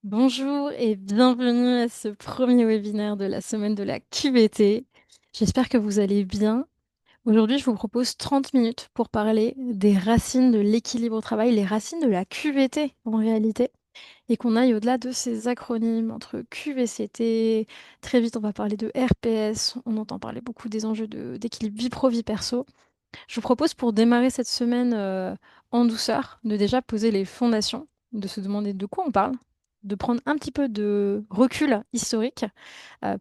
Bonjour et bienvenue à ce premier webinaire de la semaine de la QVT. J'espère que vous allez bien. Aujourd'hui, je vous propose 30 minutes pour parler des racines de l'équilibre au travail, les racines de la QVT en réalité, et qu'on aille au-delà de ces acronymes entre QVCT. Très vite, on va parler de RPS. On entend parler beaucoup des enjeux d'équilibre vie pro, vie perso. Je vous propose pour démarrer cette semaine en douceur, de déjà poser les fondations, de se demander de quoi on parle, de prendre un petit peu de recul historique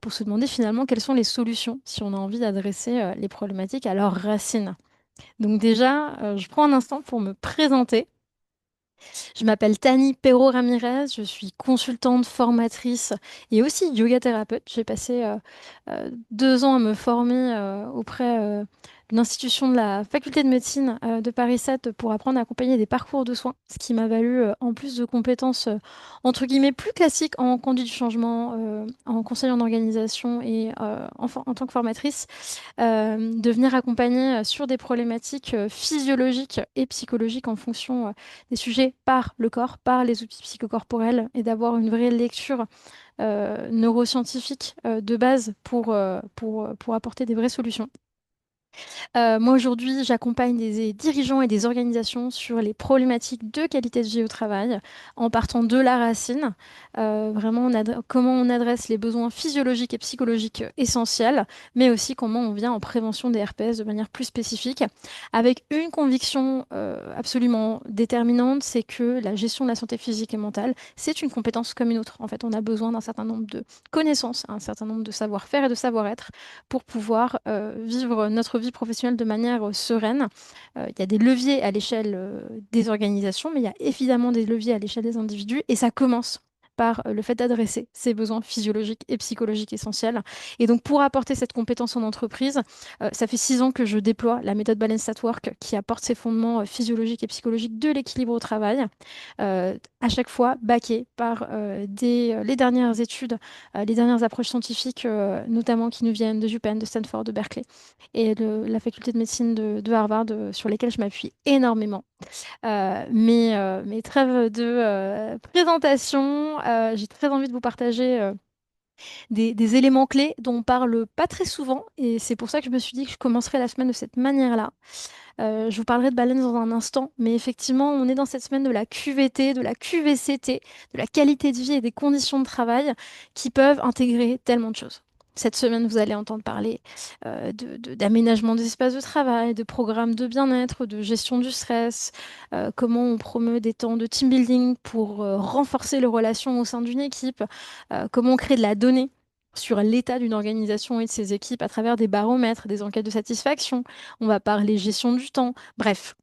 pour se demander finalement quelles sont les solutions si on a envie d'adresser les problématiques à leurs racines. Donc déjà, je prends un instant pour me présenter. Je m'appelle Tani Perro-Ramirez, je suis consultante, formatrice et aussi yoga thérapeute. J'ai passé 2 ans à me former auprès de l'institution de la faculté de médecine de Paris 7 pour apprendre à accompagner des parcours de soins, ce qui m'a valu, en plus de compétences entre guillemets plus classiques en conduite du changement, en conseil en organisation et en tant que formatrice, de venir accompagner sur des problématiques physiologiques et psychologiques en fonction des sujets par le corps, par les outils psychocorporels et d'avoir une vraie lecture neuroscientifique de base pour apporter des vraies solutions. Moi, aujourd'hui, j'accompagne des dirigeants et des organisations sur les problématiques de qualité de vie au travail, en partant de la racine, vraiment comment on adresse les besoins physiologiques et psychologiques essentiels, mais aussi comment on vient en prévention des RPS de manière plus spécifique, avec une conviction absolument déterminante, c'est que la gestion de la santé physique et mentale, c'est une compétence comme une autre. En fait, on a besoin d'un certain nombre de connaissances, un certain nombre de savoir-faire et de savoir-être pour pouvoir vivre notre vie professionnelle de manière sereine. Il y a des leviers à l'échelle des organisations, mais il y a évidemment des leviers à l'échelle des individus, et ça commence par le fait d'adresser ces besoins physiologiques et psychologiques essentiels. Et donc, pour apporter cette compétence en entreprise, ça fait 6 ans que je déploie la méthode Balance at Work qui apporte ces fondements physiologiques et psychologiques de l'équilibre au travail, à chaque fois baqué par les dernières études, les dernières approches scientifiques, notamment qui nous viennent de UPenn, de Stanford, de Berkeley et de la faculté de médecine de Harvard, sur lesquelles je m'appuie énormément. Mais trêve de présentation, j'ai très envie de vous partager des éléments clés dont on parle pas très souvent, et c'est pour ça que je me suis dit que je commencerai la semaine de cette manière-là. Je vous parlerai de baleines dans un instant, mais effectivement, on est dans cette semaine de la QVT, de la QVCT, de la qualité de vie et des conditions de travail qui peuvent intégrer tellement de choses. Cette semaine, vous allez entendre parler d'aménagement des espaces de travail, de programmes de bien-être, de gestion du stress, comment on promeut des temps de team building pour renforcer les relations au sein d'une équipe, comment on crée de la donnée sur l'état d'une organisation et de ses équipes à travers des baromètres, des enquêtes de satisfaction. On va parler gestion du temps. Bref,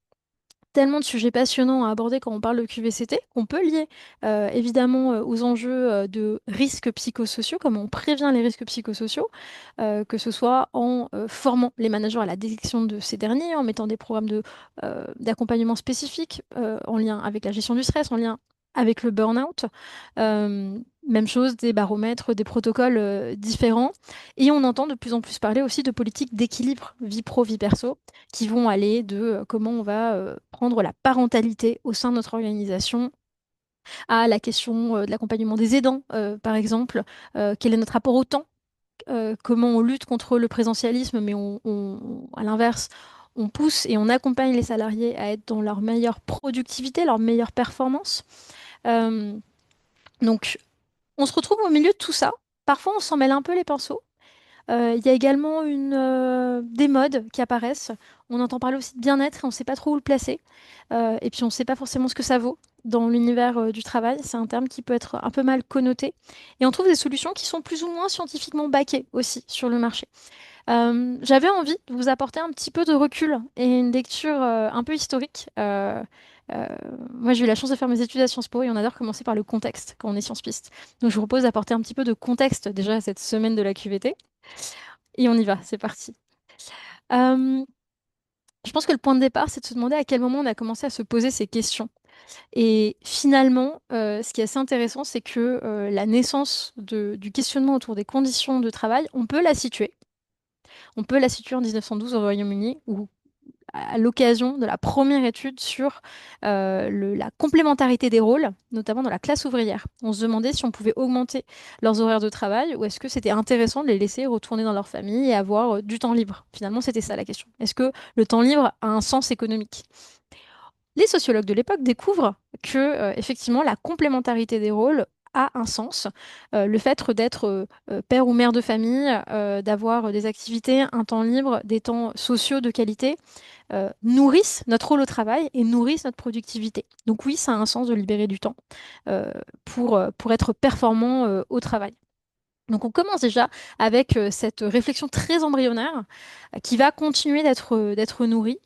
tellement de sujets passionnants à aborder quand on parle de QVCT, qu'on peut lier évidemment aux enjeux de risques psychosociaux, comment on prévient les risques psychosociaux, que ce soit en formant les managers à la détection de ces derniers, en mettant des programmes d'accompagnement spécifiques en lien avec la gestion du stress, en lien avec le burn-out. Euh, Même chose, des baromètres, des protocoles différents. Et on entend de plus en plus parler aussi de politiques d'équilibre vie pro, vie perso, qui vont aller de comment on va prendre la parentalité au sein de notre organisation à la question de l'accompagnement des aidants, par exemple. Quel est notre rapport au temps? Comment on lutte contre le présentialisme, mais à l'inverse, on pousse et on accompagne les salariés à être dans leur meilleure productivité, leur meilleure performance. Euh, donc, on se retrouve au milieu de tout ça. Parfois, on s'en mêle un peu les pinceaux. Il y a également des modes qui apparaissent. On entend parler aussi de bien-être et on ne sait pas trop où le placer. Et puis on ne sait pas forcément ce que ça vaut dans l'univers du travail. C'est un terme qui peut être un peu mal connoté. Et on trouve des solutions qui sont plus ou moins scientifiquement backées aussi sur le marché. J'avais envie de vous apporter un petit peu de recul et une lecture un peu historique. Euh, Moi, j'ai eu la chance de faire mes études à Sciences Po et on adore commencer par le contexte quand on est Sciences Piste. Donc, je vous propose d'apporter un petit peu de contexte déjà à cette semaine de la QVT. Et on y va, c'est parti. Euh, je pense que le point de départ, c'est de se demander à quel moment on a commencé à se poser ces questions. Et finalement, ce qui est assez intéressant, c'est que la naissance du questionnement autour des conditions de travail, on peut la situer. On peut la situer en 1912 au Royaume-Uni, où à l'occasion de la première étude sur la complémentarité des rôles, notamment dans la classe ouvrière. On se demandait si on pouvait augmenter leurs horaires de travail ou est-ce que c'était intéressant de les laisser retourner dans leur famille et avoir du temps libre. Finalement, c'était ça la question. Est-ce que le temps libre a un sens économique? Les sociologues de l'époque découvrent que, effectivement, la complémentarité des rôles a un sens. Le fait d'être père ou mère de famille, d'avoir des activités, un temps libre, des temps sociaux de qualité, nourrissent notre rôle au travail et nourrissent notre productivité. Donc oui, ça a un sens de libérer du temps euh, pour être performant au travail. Donc on commence déjà avec cette réflexion très embryonnaire qui va continuer d'être nourrie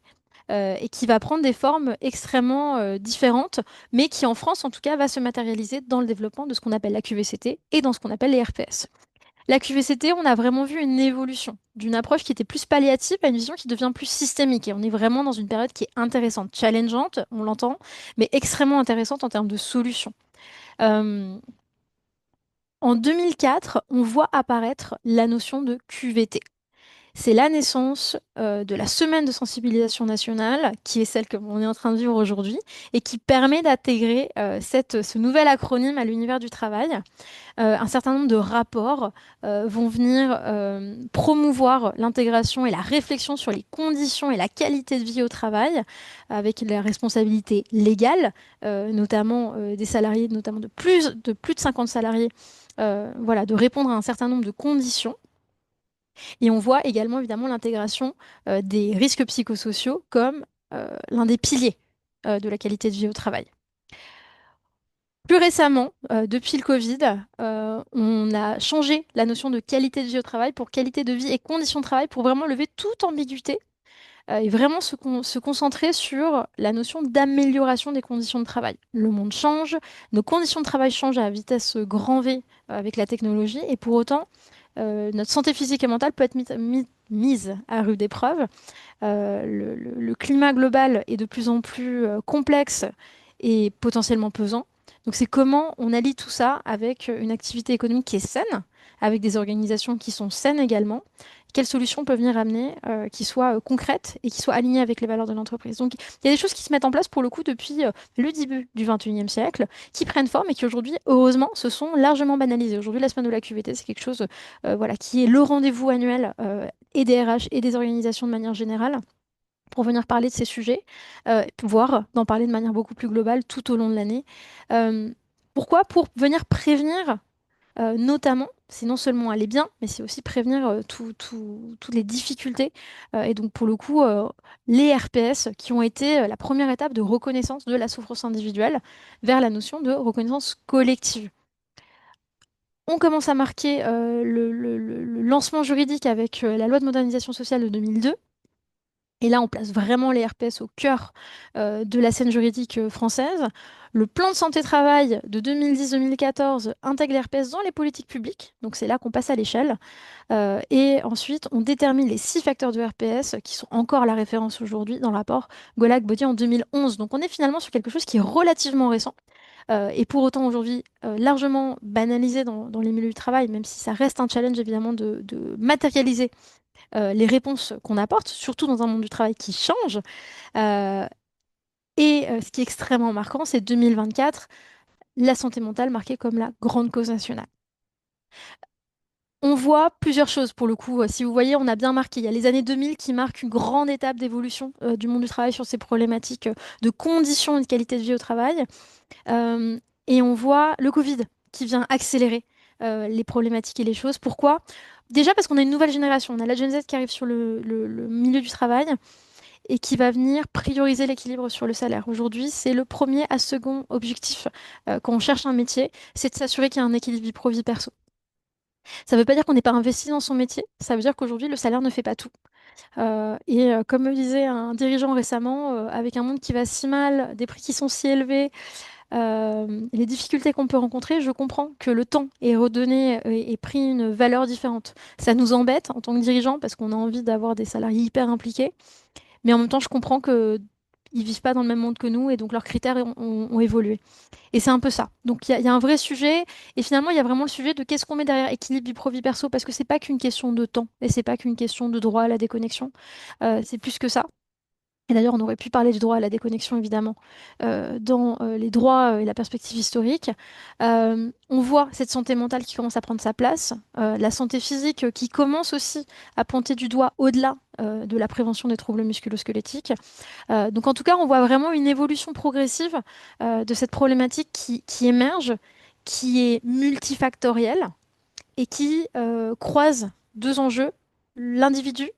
et qui va prendre des formes extrêmement différentes, mais qui en France en tout cas va se matérialiser dans le développement de ce qu'on appelle la QVCT et dans ce qu'on appelle les RPS. La QVCT, on a vraiment vu une évolution d'une approche qui était plus palliative à une vision qui devient plus systémique. Et on est vraiment dans une période qui est intéressante, challengeante, on l'entend, mais extrêmement intéressante en termes de solutions. Euh, En 2004, on voit apparaître la notion de QVT. C'est la naissance de la semaine de sensibilisation nationale, qui est celle que l'on est en train de vivre aujourd'hui, et qui permet d'intégrer ce nouvel acronyme à l'univers du travail. Un certain nombre de rapports vont venir promouvoir l'intégration et la réflexion sur les conditions et la qualité de vie au travail, avec la responsabilité légale, notamment des salariés, notamment de plus de 50 salariés, voilà, de répondre à un certain nombre de conditions. Et on voit également évidemment l'intégration des risques psychosociaux comme l'un des piliers de la qualité de vie au travail. Plus récemment, depuis le Covid, on a changé la notion de qualité de vie au travail pour qualité de vie et conditions de travail pour vraiment lever toute ambiguïté et vraiment se concentrer sur la notion d'amélioration des conditions de travail. Le monde change, nos conditions de travail changent à vitesse grand V avec la technologie et pour autant, notre santé physique et mentale peut être mise à rude épreuve. Le climat global est de plus en plus complexe et potentiellement pesant. Donc c'est comment on allie tout ça avec une activité économique qui est saine, avec des organisations qui sont saines également. Quelles solutions peuvent venir amener qui soient concrètes et qui soient alignées avec les valeurs de l'entreprise. Donc il y a des choses qui se mettent en place pour le coup depuis le début du 21e siècle, qui prennent forme et qui aujourd'hui, heureusement, se sont largement banalisées. Aujourd'hui, la semaine de la QVT, c'est quelque chose voilà, qui est le rendez-vous annuel et des RH et des organisations de manière générale pour venir parler de ces sujets, voire d'en parler de manière beaucoup plus globale tout au long de l'année. Euh, Pourquoi? Pour venir prévenir, notamment, c'est non seulement aller bien, mais c'est aussi prévenir toutes les difficultés. Et donc, pour le coup, les RPS qui ont été la première étape de reconnaissance de la souffrance individuelle vers la notion de reconnaissance collective. On commence à marquer le lancement juridique avec la loi de modernisation sociale de 2002. Et là, on place vraiment les RPS au cœur de la scène juridique française. Le plan de santé-travail de 2010-2014 intègre les RPS dans les politiques publiques. Donc c'est là qu'on passe à l'échelle. Et ensuite, on détermine les 6 facteurs de RPS qui sont encore la référence aujourd'hui dans le rapport Golag-Body en 2011. Donc on est finalement sur quelque chose qui est relativement récent. Et pour autant aujourd'hui largement banalisé dans les milieux du travail, même si ça reste un challenge évidemment de matérialiser les réponses qu'on apporte, surtout dans un monde du travail qui change. Euh, Ce qui est extrêmement marquant, c'est 2024, la santé mentale marquée comme la grande cause nationale. On voit plusieurs choses pour le coup. Si vous voyez, on a bien marqué. Il y a les années 2000 qui marquent une grande étape d'évolution du monde du travail sur ces problématiques de conditions et de qualité de vie au travail. Euh, et on voit le Covid qui vient accélérer les problématiques et les choses. Pourquoi? Déjà parce qu'on a une nouvelle génération. On a la Gen Z qui arrive sur le milieu du travail et qui va venir prioriser l'équilibre sur le salaire. Aujourd'hui, c'est le premier à second objectif quand on cherche un métier, c'est de s'assurer qu'il y a un équilibre vie pro-vie perso. Ça ne veut pas dire qu'on n'est pas investi dans son métier, ça veut dire qu'aujourd'hui, le salaire ne fait pas tout. Comme me disait un dirigeant récemment, avec un monde qui va si mal, des prix qui sont si élevés, les difficultés qu'on peut rencontrer, je comprends que le temps est redonné et pris une valeur différente. Ça nous embête en tant que dirigeant parce qu'on a envie d'avoir des salariés hyper impliqués. Mais en même temps, je comprends que ils vivent pas dans le même monde que nous et donc leurs critères ont évolué. Et c'est un peu ça. Donc il y a un vrai sujet et finalement il y a vraiment le sujet de qu'est-ce qu'on met derrière équilibre vie pro vie perso parce que c'est pas qu'une question de temps et c'est pas qu'une question de droit à la déconnexion. C'est plus que ça. Et d'ailleurs, on aurait pu parler du droit à la déconnexion, évidemment, dans les droits et la perspective historique. On voit cette santé mentale qui commence à prendre sa place, la santé physique qui commence aussi à pointer du doigt au-delà de la prévention des troubles musculo-squelettiques. Donc, en tout cas, on voit vraiment une évolution progressive de cette problématique qui émerge, qui est multifactorielle et qui croise deux enjeux, l'individu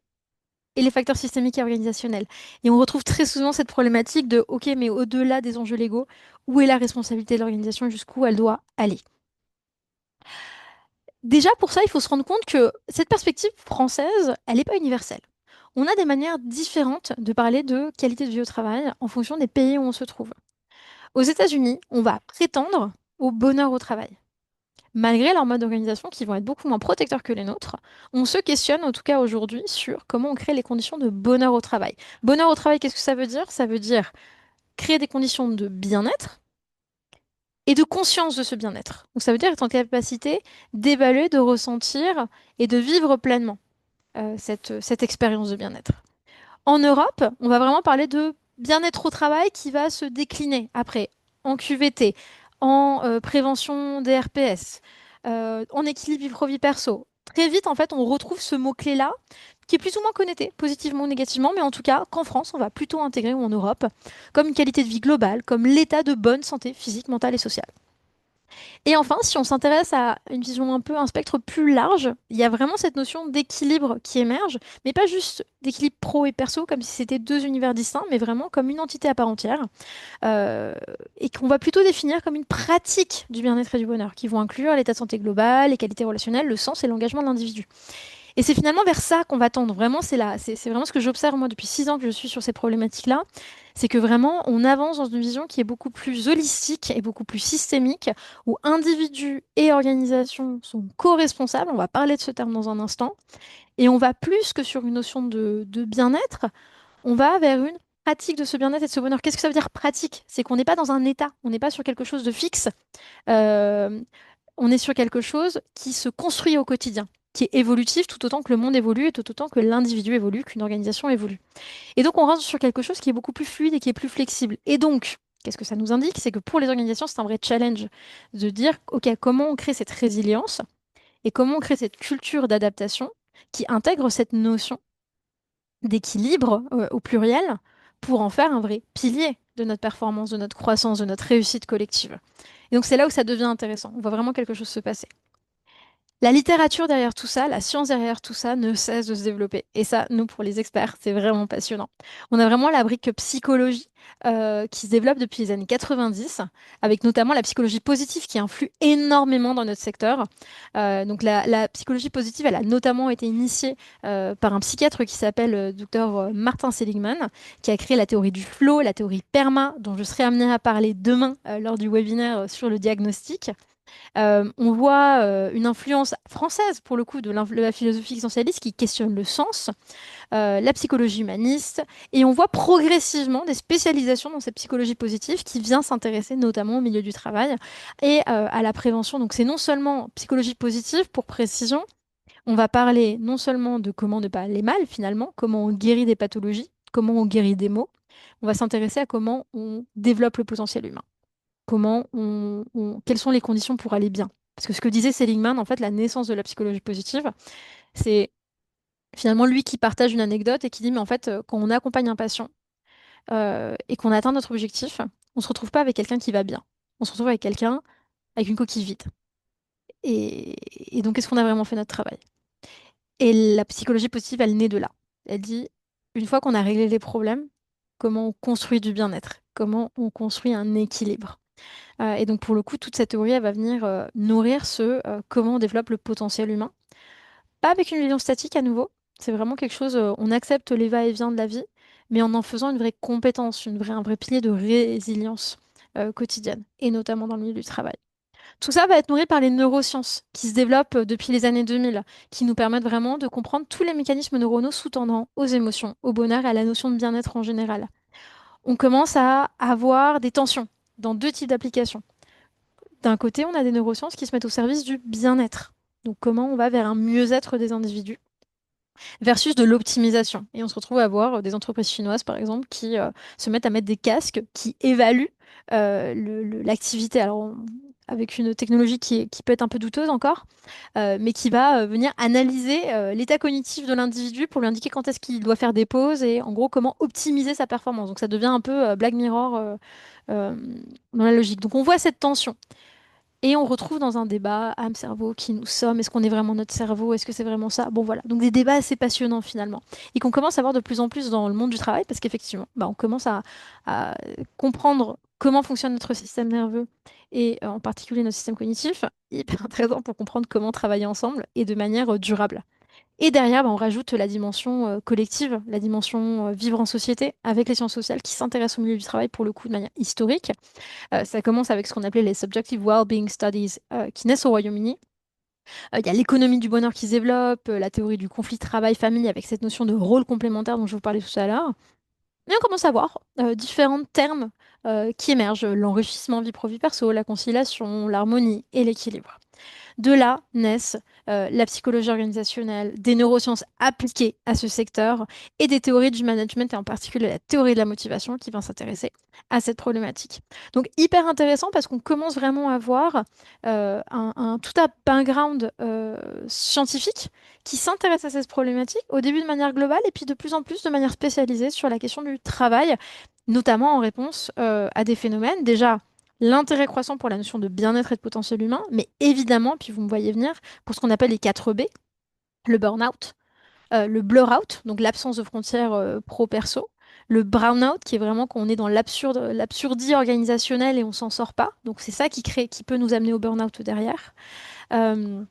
et les facteurs systémiques et organisationnels. Et on retrouve très souvent cette problématique de, OK, mais au-delà des enjeux légaux, où est la responsabilité de l'organisation et jusqu'où elle doit aller? Déjà, pour ça, il faut se rendre compte que cette perspective française, elle n'est pas universelle. On a des manières différentes de parler de qualité de vie au travail en fonction des pays où on se trouve. Aux États-Unis, on va prétendre au bonheur au travail. Malgré leur mode d'organisation qui vont être beaucoup moins protecteurs que les nôtres, on se questionne, en tout cas aujourd'hui, sur comment on crée les conditions de bonheur au travail. Bonheur au travail, qu'est-ce que ça veut dire? Ça veut dire créer des conditions de bien-être et de conscience de ce bien-être. Donc ça veut dire être en capacité d'évaluer, de ressentir et de vivre pleinement cette expérience de bien-être. En Europe, on va vraiment parler de bien-être au travail qui va se décliner après en QVT, en prévention des RPS, en équilibre vie-pro-vie perso. Très vite, en fait, on retrouve ce mot-clé-là qui est plus ou moins connoté, positivement ou négativement, mais en tout cas qu'en France, on va plutôt intégrer, ou en Europe, comme une qualité de vie globale, comme l'état de bonne santé physique, mentale et sociale. Et enfin, si on s'intéresse à une vision un peu, un spectre plus large, il y a vraiment cette notion d'équilibre qui émerge, mais pas juste d'équilibre pro et perso, comme si c'était deux univers distincts, mais vraiment comme une entité à part entière, euh, et qu'on va plutôt définir comme une pratique du bien-être et du bonheur, qui vont inclure l'état de santé global, les qualités relationnelles, le sens et l'engagement de l'individu. Et c'est finalement vers ça qu'on va tendre. Vraiment, c'est vraiment ce que j'observe moi depuis 6 ans que je suis sur ces problématiques-là. C'est que vraiment, on avance dans une vision qui est beaucoup plus holistique et beaucoup plus systémique, où individus et organisations sont co-responsables. On va parler de ce terme dans un instant. Et on va plus que sur une notion de bien-être, on va vers une pratique de ce bien-être et de ce bonheur. Qu'est-ce que ça veut dire pratique? C'est qu'on n'est pas dans un état, on n'est pas sur quelque chose de fixe. Euh, on est sur quelque chose qui se construit au quotidien, qui est évolutif tout autant que le monde évolue et tout autant que l'individu évolue, qu'une organisation évolue. Et donc on rentre sur quelque chose qui est beaucoup plus fluide et qui est plus flexible. Et donc, qu'est-ce que ça nous indique? C'est que pour les organisations, c'est un vrai challenge de dire, OK, comment on crée cette résilience et comment on crée cette culture d'adaptation qui intègre cette notion d'équilibre au pluriel pour en faire un vrai pilier de notre performance, de notre croissance, de notre réussite collective. Et donc c'est là où ça devient intéressant. On voit vraiment quelque chose se passer. La littérature derrière tout ça, la science derrière tout ça ne cesse de se développer. Et ça, nous, pour les experts, c'est vraiment passionnant. On a vraiment la brique psychologie qui se développe depuis les années 90, avec notamment la psychologie positive qui influe énormément dans notre secteur. Donc la psychologie positive, elle a notamment été initiée par un psychiatre qui s'appelle Dr Martin Seligman, qui a créé la théorie du flow, la théorie PERMA, dont je serai amenée à parler demain lors du webinaire sur le diagnostic. On voit une influence française, pour le coup, de la philosophie existentialiste qui questionne le sens, la psychologie humaniste, et on voit progressivement des spécialisations dans cette psychologie positive qui vient s'intéresser notamment au milieu du travail et à la prévention. Donc c'est non seulement psychologie positive, pour précision, on va parler non seulement de comment ne pas aller mal finalement, comment on guérit des pathologies, comment on guérit des maux, on va s'intéresser à comment on développe le potentiel humain, quelles sont les conditions pour aller bien. Parce que ce que disait Seligman, en fait, la naissance de la psychologie positive, c'est finalement lui qui partage une anecdote et qui dit, mais en fait, quand on accompagne un patient et qu'on atteint notre objectif, on se retrouve pas avec quelqu'un qui va bien. On se retrouve avec quelqu'un avec une coquille vide. Et donc, est-ce qu'on a vraiment fait notre travail? Et la psychologie positive, elle naît de là. Elle dit, une fois qu'on a réglé les problèmes, comment on construit du bien-être, comment on construit un équilibre. Et donc, pour le coup, toute cette théorie, elle va venir nourrir comment on développe le potentiel humain. Pas avec une vision statique à nouveau. C'est vraiment quelque chose, on accepte les va-et-vient de la vie, mais en faisant une vraie compétence, un vrai pilier de résilience quotidienne, et notamment dans le milieu du travail. Tout ça va être nourri par les neurosciences qui se développent depuis les années 2000, qui nous permettent vraiment de comprendre tous les mécanismes neuronaux sous-tendant aux émotions, au bonheur et à la notion de bien-être en général. On commence à avoir des tensions dans deux types d'applications. D'un côté, on a des neurosciences qui se mettent au service du bien-être. Donc, comment on va vers un mieux-être des individus. versus de l'optimisation. Et on se retrouve à voir des entreprises chinoises, par exemple, qui se mettent à mettre des casques qui évaluent l'activité. Alors, avec une technologie qui peut être un peu douteuse encore, mais qui va venir analyser l'état cognitif de l'individu pour lui indiquer quand est-ce qu'il doit faire des pauses et en gros comment optimiser sa performance. Donc ça devient un peu Black Mirror euh, dans la logique. Donc on voit cette tension. Et on retrouve dans un débat, âme-cerveau, qui nous sommes, est-ce qu'on est vraiment notre cerveau, est-ce que c'est vraiment ça? Bon voilà, donc des débats assez passionnants finalement, et qu'on commence à voir de plus en plus dans le monde du travail, parce qu'effectivement, bah, on commence à comprendre comment fonctionne notre système nerveux, et en particulier notre système cognitif, hyper intéressant pour comprendre comment travailler ensemble, et de manière durable. Et derrière, bah, on rajoute la dimension collective, la dimension vivre en société, avec les sciences sociales qui s'intéressent au milieu du travail pour le coup de manière historique. Ça commence avec ce qu'on appelait les Subjective Wellbeing Studies qui naissent au Royaume-Uni. Il y a l'économie du bonheur qui se développe, la théorie du conflit travail-famille avec cette notion de rôle complémentaire dont je vous parlais tout à l'heure. Et on commence à voir différents termes qui émergent, l'enrichissement vie pro-vie perso, la conciliation, l'harmonie et l'équilibre. De là naissent la psychologie organisationnelle, des neurosciences appliquées à ce secteur et des théories du management, et en particulier la théorie de la motivation qui va s'intéresser à cette problématique. Donc hyper intéressant parce qu'on commence vraiment à voir tout un background scientifique qui s'intéresse à cette problématique, au début de manière globale et puis de plus en plus de manière spécialisée sur la question du travail, notamment en réponse à des phénomènes déjà l'intérêt croissant pour la notion de bien-être et de potentiel humain, mais évidemment, puis vous me voyez venir, pour ce qu'on appelle les 4 B, le burn-out, le blur-out, donc l'absence de frontières pro-perso, le brown-out, qui est vraiment quand on est dans l'absurdie organisationnelle et on s'en sort pas. Donc c'est ça qui peut nous amener au burn-out derrière. Euh,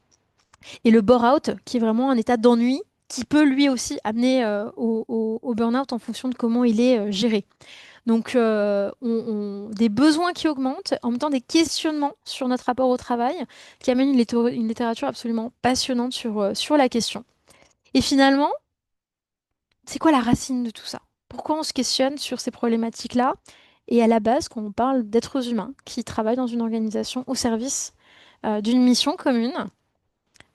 et le bore-out, qui est vraiment un état d'ennui qui peut lui aussi amener au burn-out en fonction de comment il est géré. Donc, des besoins qui augmentent, en même temps des questionnements sur notre rapport au travail, qui amènent une littérature absolument passionnante sur la question. Et finalement, c'est quoi la racine de tout ça? Pourquoi on se questionne sur ces problématiques-là? Et à la base, quand on parle d'êtres humains qui travaillent dans une organisation au service d'une mission commune,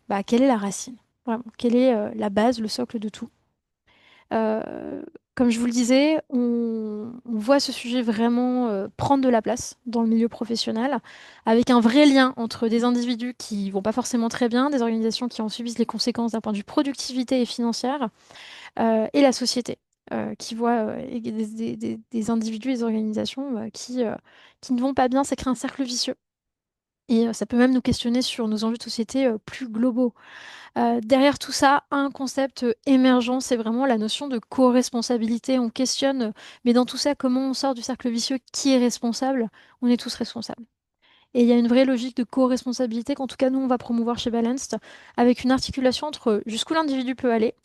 bah, quelle est la racine? Vraiment, quelle est la base, le socle de tout? Euh, Comme je vous le disais, on voit ce sujet vraiment prendre de la place dans le milieu professionnel, avec un vrai lien entre des individus qui vont pas forcément très bien, des organisations qui en subissent les conséquences d'un point de vue productivité et financière, et la société, qui voit et des individus et des organisations qui ne vont pas bien. Ça crée un cercle vicieux. Et ça peut même nous questionner sur nos enjeux de société plus globaux. Derrière tout ça, un concept émergent, c'est vraiment la notion de co-responsabilité. On questionne, mais dans tout ça, comment on sort du cercle vicieux? Qui est responsable? On est tous responsables. Et il y a une vraie logique de co-responsabilité qu'en tout cas, nous, on va promouvoir chez Balanced, avec une articulation entre jusqu'où l'individu peut aller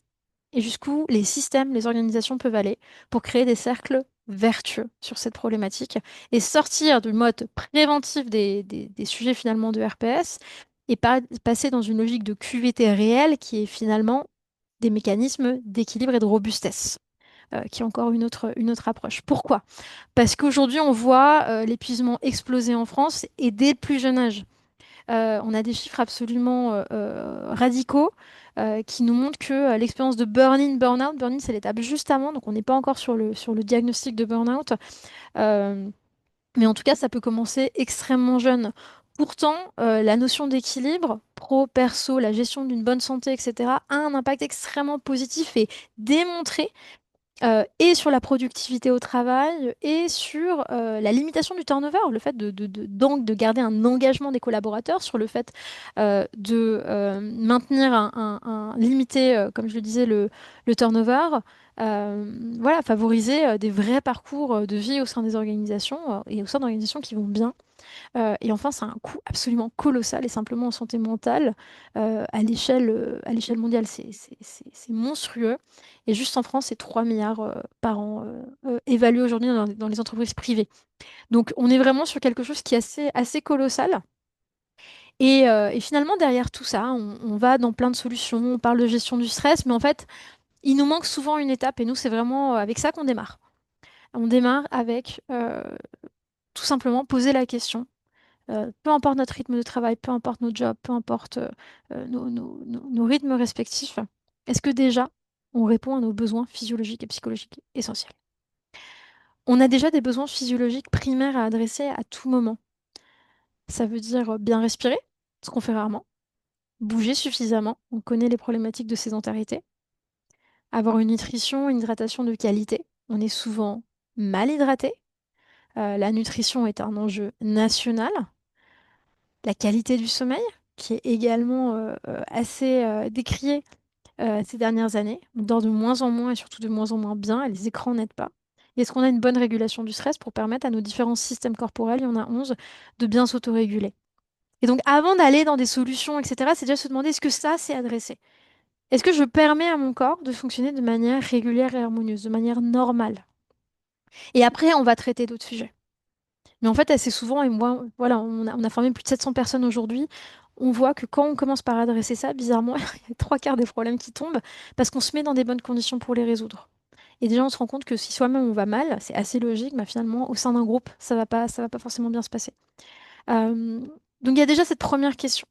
et jusqu'où les systèmes, les organisations peuvent aller pour créer des cercles vertueux sur cette problématique et sortir du mode préventif des sujets finalement de RPS et passer dans une logique de QVT réelle qui est finalement des mécanismes d'équilibre et de robustesse. Qui est encore une autre approche. Pourquoi? Parce qu'aujourd'hui, on voit l'épuisement exploser en France et dès le plus jeune âge. On a des chiffres absolument radicaux qui nous montrent que l'expérience de burn-in, burn-out, burn-in c'est l'étape juste avant, donc on n'est pas encore sur le diagnostic de burn-out, euh, mais en tout cas ça peut commencer extrêmement jeune. Pourtant, la notion d'équilibre, pro-perso, la gestion d'une bonne santé, etc., a un impact extrêmement positif et démontré et sur la productivité au travail et sur la limitation du turnover, le fait de garder un engagement des collaborateurs, sur le fait de maintenir limiter, comme je le disais, le turnover. Voilà, favoriser des vrais parcours de vie au sein des organisations et au sein d'organisations qui vont bien. Et enfin, ça a un coût absolument colossal et simplement en santé mentale, à l'échelle mondiale, c'est monstrueux. Et juste en France, c'est 3 milliards par an évalués aujourd'hui dans les entreprises privées. Donc on est vraiment sur quelque chose qui est assez colossal. Et finalement, derrière tout ça, on va dans plein de solutions, on parle de gestion du stress, mais en fait, il nous manque souvent une étape, et nous, c'est vraiment avec ça qu'on démarre. On démarre avec tout simplement poser la question. Peu importe notre rythme de travail, peu importe nos jobs, peu importe nos rythmes respectifs, Est-ce que déjà, on répond à nos besoins physiologiques et psychologiques essentiels? On a déjà des besoins physiologiques primaires à adresser à tout moment. Ça veut dire bien respirer, ce qu'on fait rarement, bouger suffisamment, on connaît les problématiques de sédentarité, avoir une nutrition, une hydratation de qualité. On est souvent mal hydraté. La nutrition est un enjeu national. La qualité du sommeil, qui est également assez décriée ces dernières années. On dort de moins en moins et surtout de moins en moins bien, et les écrans n'aident pas. Et est-ce qu'on a une bonne régulation du stress pour permettre à nos différents systèmes corporels, il y en a 11, de bien s'autoréguler? Et donc, avant d'aller dans des solutions, etc., c'est déjà se demander est-ce que ça, c'est adressé? Est-ce que je permets à mon corps de fonctionner de manière régulière et harmonieuse, de manière normale? Et après, on va traiter d'autres sujets. Mais en fait, assez souvent, et moi, voilà, on a formé plus de 700 personnes aujourd'hui, on voit que quand on commence par adresser ça, bizarrement, il y a trois quarts des problèmes qui tombent parce qu'on se met dans des bonnes conditions pour les résoudre. Et déjà, on se rend compte que si soi-même on va mal, c'est assez logique, mais finalement, au sein d'un groupe, ça va pas forcément bien se passer. Euh, donc, il y a déjà cette première question.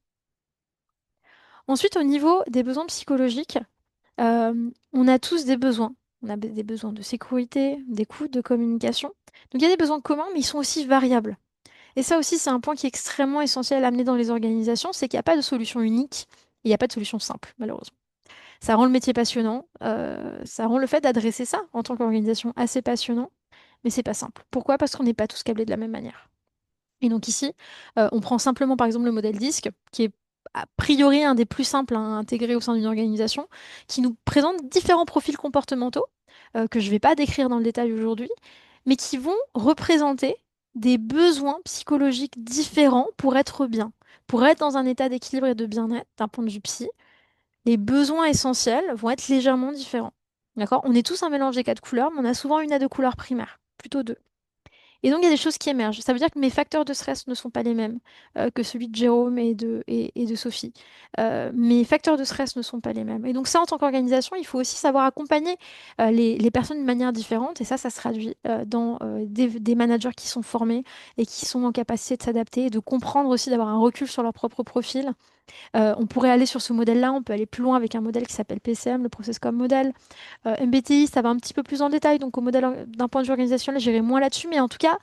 Ensuite, au niveau des besoins psychologiques, on a tous des besoins. On a des besoins de sécurité, d'écoute, de communication. Donc, il y a des besoins communs, mais ils sont aussi variables. Et ça aussi, c'est un point qui est extrêmement essentiel à amener dans les organisations, c'est qu'il n'y a pas de solution unique, et il n'y a pas de solution simple, malheureusement. Ça rend le métier passionnant, ça rend le fait d'adresser ça en tant qu'organisation assez passionnant, mais c'est pas simple. Pourquoi? Parce qu'on n'est pas tous câblés de la même manière. Et donc ici, on prend simplement par exemple le modèle DISC, qui est a priori un des plus simples à intégrer au sein d'une organisation, qui nous présente différents profils comportementaux, que je ne vais pas décrire dans le détail aujourd'hui, mais qui vont représenter des besoins psychologiques différents pour être bien, pour être dans un état d'équilibre et de bien-être d'un point de vue psy. Les besoins essentiels vont être légèrement différents. D'accord? On est tous un mélange des quatre couleurs, mais on a souvent une à deux couleurs primaires, plutôt deux. Et donc, il y a des choses qui émergent. Ça veut dire que mes facteurs de stress ne sont pas les mêmes que celui de Jérôme et de Sophie. Mes facteurs de stress ne sont pas les mêmes. Et donc, ça, en tant qu'organisation, il faut aussi savoir accompagner les personnes de manière différente. Et ça se traduit dans des managers qui sont formés et qui sont en capacité de s'adapter et de comprendre aussi, d'avoir un recul sur leur propre profil. On pourrait aller sur ce modèle-là, on peut aller plus loin avec un modèle qui s'appelle PCM, le Process Comme Model. MBTI, ça va un petit peu plus en détail, donc au modèle d'un point de vue organisationnel, j'irai moins là-dessus, mais en tout cas,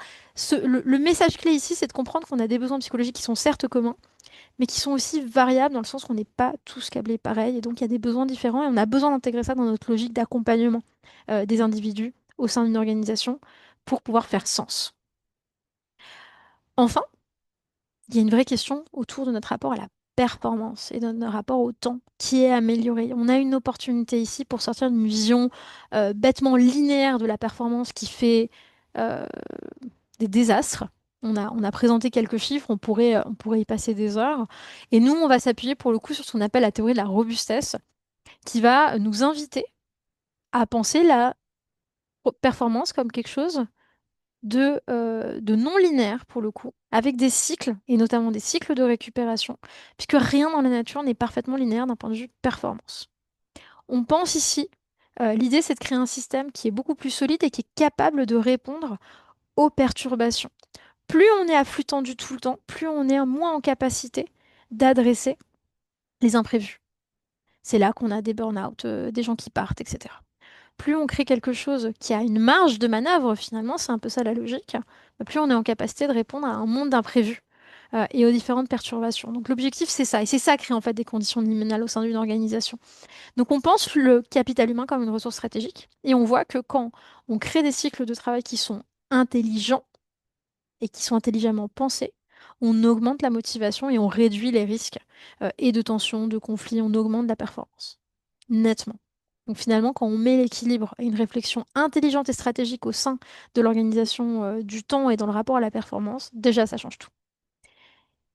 le message clé ici, c'est de comprendre qu'on a des besoins psychologiques qui sont certes communs, mais qui sont aussi variables dans le sens qu'on n'est pas tous câblés pareil, et donc il y a des besoins différents, et on a besoin d'intégrer ça dans notre logique d'accompagnement des individus au sein d'une organisation pour pouvoir faire sens. Enfin, il y a une vraie question autour de notre rapport à la performance et de notre rapport au temps qui est amélioré. On a une opportunité ici pour sortir d'une vision bêtement linéaire de la performance qui fait euh, des désastres. On a présenté quelques chiffres, on pourrait y passer des heures. Et nous, on va s'appuyer pour le coup sur ce qu'on appelle la théorie de la robustesse, qui va nous inviter à penser la performance comme quelque chose de non linéaire pour le coup, avec des cycles, et notamment des cycles de récupération, puisque rien dans la nature n'est parfaitement linéaire d'un point de vue performance. On pense ici, l'idée c'est de créer un système qui est beaucoup plus solide et qui est capable de répondre aux perturbations. Plus on est à flux tendu tout le temps, plus on est moins en capacité d'adresser les imprévus. C'est là qu'on a des burn-out, des gens qui partent, etc. Plus on crée quelque chose qui a une marge de manœuvre, finalement, c'est un peu ça la logique, plus on est en capacité de répondre à un monde d'imprévus et aux différentes perturbations. Donc l'objectif, c'est ça. Et c'est ça créer en fait des conditions liminales au sein d'une organisation. Donc on pense le capital humain comme une ressource stratégique et on voit que quand on crée des cycles de travail qui sont intelligents et qui sont intelligemment pensés, on augmente la motivation et on réduit les risques et de tension, de conflits, on augmente la performance. Nettement. Donc finalement, quand on met l'équilibre et une réflexion intelligente et stratégique au sein de l'organisation du temps et dans le rapport à la performance, déjà ça change tout.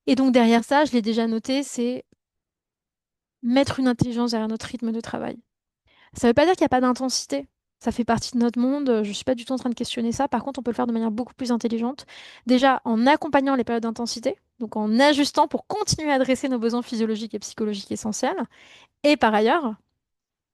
Et donc derrière ça, je l'ai déjà noté, c'est mettre une intelligence derrière notre rythme de travail. Ça ne veut pas dire qu'il n'y a pas d'intensité. Ça fait partie de notre monde. Je ne suis pas du tout en train de questionner ça. Par contre, on peut le faire de manière beaucoup plus intelligente. Déjà en accompagnant les périodes d'intensité, donc en ajustant pour continuer à adresser nos besoins physiologiques et psychologiques essentiels. Et par ailleurs,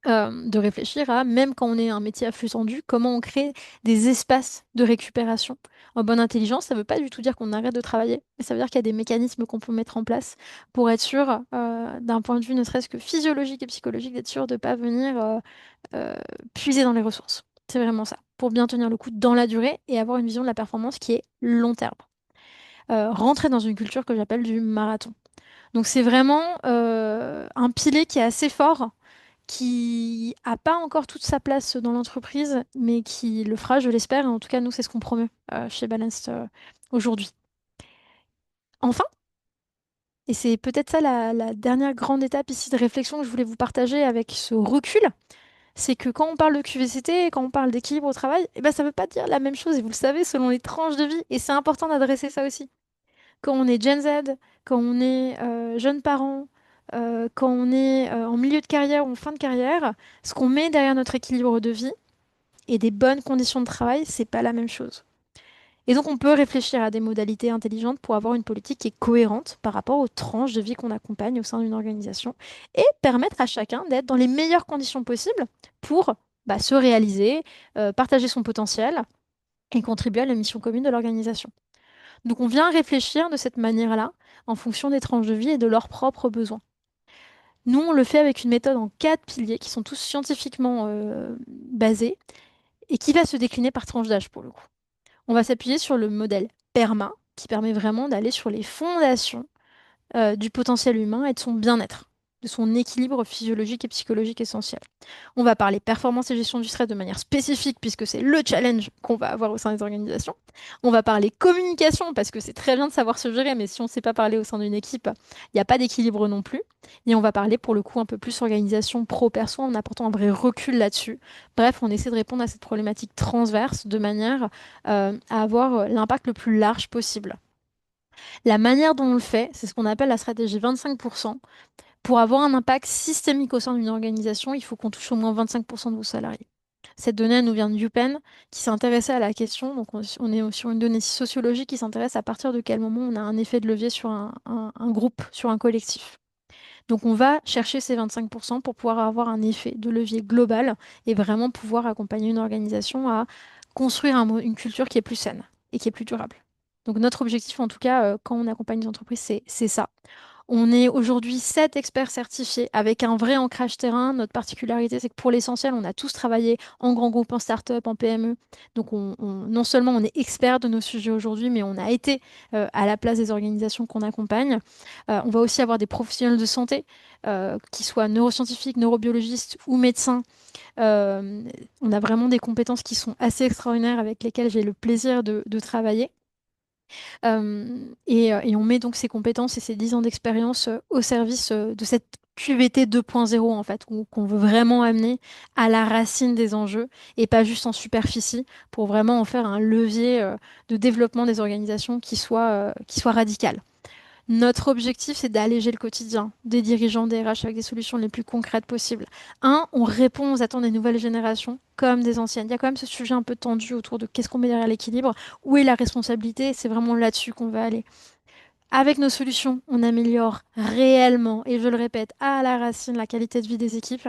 de réfléchir à, même quand on est un métier à flux tendu, comment on crée des espaces de récupération. En bonne intelligence, ça ne veut pas du tout dire qu'on arrête de travailler, mais ça veut dire qu'il y a des mécanismes qu'on peut mettre en place pour être sûr, d'un point de vue ne serait-ce que physiologique et psychologique, d'être sûr de ne pas venir euh, puiser dans les ressources. C'est vraiment ça, pour bien tenir le coup dans la durée et avoir une vision de la performance qui est long terme. Rentrer dans une culture que j'appelle du marathon. Donc c'est vraiment un pilier qui est assez fort, qui a pas encore toute sa place dans l'entreprise, mais qui le fera, je l'espère. Et en tout cas, nous, c'est ce qu'on promeut chez Balanced aujourd'hui. Enfin, et c'est peut-être ça la dernière grande étape ici de réflexion que je voulais vous partager avec ce recul, c'est que quand on parle de QVCT, quand on parle d'équilibre au travail, eh ben, ça ne veut pas dire la même chose, et vous le savez, selon les tranches de vie. Et c'est important d'adresser ça aussi. Quand on est Gen Z, quand on est jeune parent, quand on est en milieu de carrière ou en fin de carrière, ce qu'on met derrière notre équilibre de vie et des bonnes conditions de travail, c'est pas la même chose. Et donc on peut réfléchir à des modalités intelligentes pour avoir une politique qui est cohérente par rapport aux tranches de vie qu'on accompagne au sein d'une organisation et permettre à chacun d'être dans les meilleures conditions possibles pour se réaliser, partager son potentiel et contribuer à la mission commune de l'organisation. Donc on vient réfléchir de cette manière-là en fonction des tranches de vie et de leurs propres besoins. Nous, on le fait avec une méthode en 4 piliers qui sont tous scientifiquement basés et qui va se décliner par tranche d'âge pour le coup. On va s'appuyer sur le modèle PERMA qui permet vraiment d'aller sur les fondations du potentiel humain et de son bien-être, de son équilibre physiologique et psychologique essentiel. On va parler performance et gestion du stress de manière spécifique puisque c'est le challenge qu'on va avoir au sein des organisations. On va parler communication parce que c'est très bien de savoir se gérer, mais si on ne sait pas parler au sein d'une équipe, il n'y a pas d'équilibre non plus. Et on va parler pour le coup un peu plus organisation pro-perso en apportant un vrai recul là-dessus. Bref, on essaie de répondre à cette problématique transverse de manière à avoir l'impact le plus large possible. La manière dont on le fait, c'est ce qu'on appelle la stratégie 25%. Pour avoir un impact systémique au sein d'une organisation, il faut qu'on touche au moins 25% de vos salariés. Cette donnée, elle nous vient de UPenn, qui s'intéressait à la question. Donc, on est sur une donnée sociologique qui s'intéresse à partir de quel moment on a un effet de levier sur un groupe, sur un collectif. Donc, on va chercher ces 25% pour pouvoir avoir un effet de levier global et vraiment pouvoir accompagner une organisation à construire une culture qui est plus saine et qui est plus durable. Donc, notre objectif, en tout cas, quand on accompagne les entreprises, c'est ça. On est aujourd'hui 7 experts certifiés avec un vrai ancrage terrain. Notre particularité, c'est que pour l'essentiel, on a tous travaillé en grand groupe, en start-up, en PME. Donc, non seulement on est experts de nos sujets aujourd'hui, mais on a été à la place des organisations qu'on accompagne. On va aussi avoir des professionnels de santé, qui soient neuroscientifiques, neurobiologistes ou médecins. Euh, on a vraiment des compétences qui sont assez extraordinaires avec lesquelles j'ai le plaisir de travailler. Et on met donc ces compétences et ces 10 ans d'expérience au service de cette QVT 2.0 en fait, qu'on veut vraiment amener à la racine des enjeux et pas juste en superficie pour vraiment en faire un levier de développement des organisations qui soit radical. Notre objectif, c'est d'alléger le quotidien des dirigeants des RH avec des solutions les plus concrètes possibles. On répond aux attentes des nouvelles générations comme des anciennes. Il y a quand même ce sujet un peu tendu autour de qu'est-ce qu'on met derrière l'équilibre, où est la responsabilité, c'est vraiment là-dessus qu'on va aller. Avec nos solutions, on améliore réellement, et je le répète, à la racine, la qualité de vie des équipes,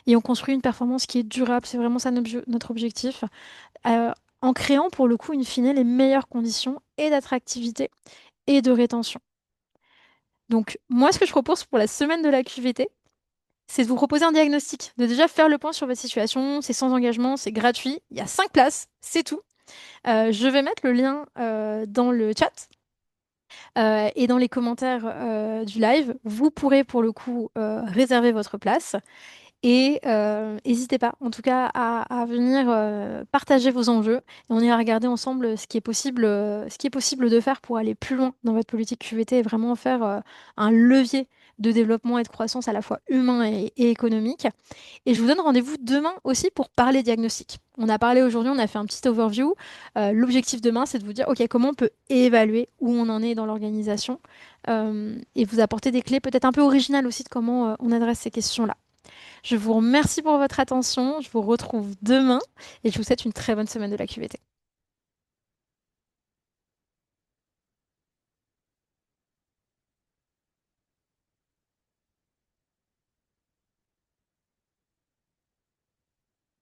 et on construit une performance qui est durable. C'est vraiment ça notre objectif, euh, en créant pour le coup, in fine, les meilleures conditions et d'attractivité et de rétention. Donc, moi, ce que je propose pour la semaine de la QVT, c'est de vous proposer un diagnostic, de déjà faire le point sur votre situation. C'est sans engagement, c'est gratuit. Il y a 5 places, c'est tout. Je vais mettre le lien dans le chat et dans les commentaires du live. Vous pourrez pour le coup réserver votre place. Et n'hésitez pas, en tout cas, à venir partager vos enjeux. Et on ira regarder ensemble ce qui est possible de faire pour aller plus loin dans votre politique QVT et vraiment faire un levier de développement et de croissance à la fois humain et économique. Et je vous donne rendez-vous demain aussi pour parler diagnostic. On a parlé aujourd'hui, on a fait un petit overview. L'objectif demain, c'est de vous dire, OK, comment on peut évaluer où on en est dans l'organisation et vous apporter des clés peut-être un peu originales aussi de comment on adresse ces questions-là. Je vous remercie pour votre attention. Je vous retrouve demain et je vous souhaite une très bonne semaine de la QVT.